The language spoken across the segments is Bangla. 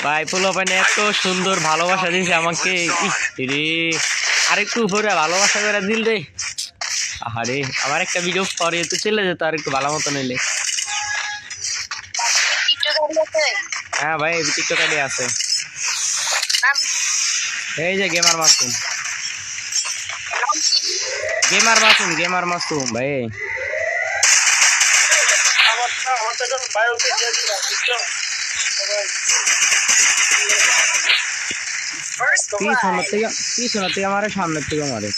ভাই পোলাপানে এত সুন্দর ভালোবাসা দিয়েছে আমাকে। রে আরেকটু উপরে ভালোবাসা করে দিল রে। আরে আমার একটা ভিডিও পরে তো চলে যেত আর একটু ভালো মতো নিলে। হ্যাঁ ভাই টিকটক আইডি আছে, এই যে গেমার মাসুম। গেমার মাসুম ভাই। পিছনের থেকে মারে, সামনের থেকে মারে।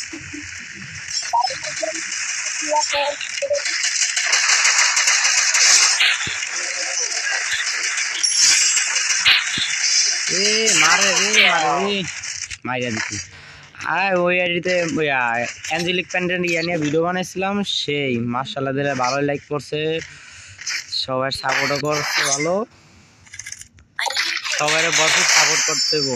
মারে মাইরা দিচ্ছি। আর ওই আইডিতে অ্যাঞ্জেলিক প্যান্ডেন্ট ইয়া নিয়ে ভিডিও বানাইছিলাম, সেই মার্শাল্লাহ দিলে ভালো লাইক করছে, সবাই সাপোর্টও করছে ভালো, সবাই বসে সাপোর্ট করতে হইব।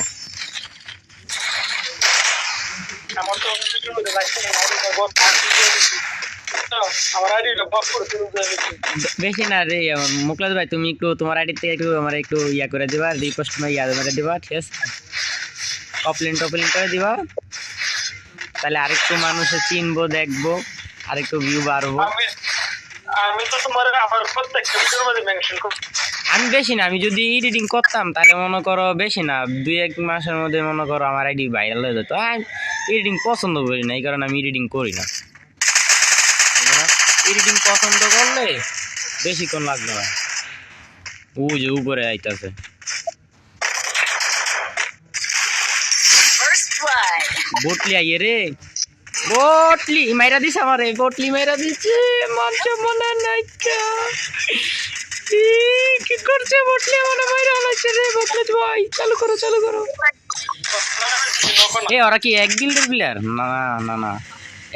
বেশি না রে মুকলাদ ভাই, তুমি একটু তোমার আইডি থেকে একটু আমার একটু ইয়া করে দিবা, রিপোস্ট ইয়া দিবা, ঠিক আছে? কপলিন করে দিবা, তাহলে আরেকটু মানুষে চিনবো, দেখবো, আরেকটু ভিউ বাড়বো। আমি বেশি না, আমি যদি এডিটিং করতাম তাহলে মনে করো বেশি না 2-1 মাসের মধ্যে মনে করো আমার আইডি ভাইরাল হয়ে যেত। এডিটিং পছন্দ করি না, এই কারণে আমি এডিটিং করি না। এডিটিং পছন্দ করলে বেশিক্ষণ লাগবে না। ও যে উপরে আইতাছে, বটলি আইয়ে রে, বটলি মাইরা দিছে আমারে, বটলি মাইরা দিচ্ছে। মঞ্চ মনে নাই কি করছে বটলি, আমার মাইরা হলাইছে রে। বটলি ভাই চালু করো এ ওরা কি এক গিল্ডের প্লেয়ার? না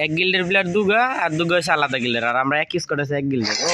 এক গিল্ডের প্লেয়ার দুগা, আর দুগা হচ্ছে আলাদা গিল্ডের, আর আমরা এক স্কোয়াড আছে এক গিল্ডের। ও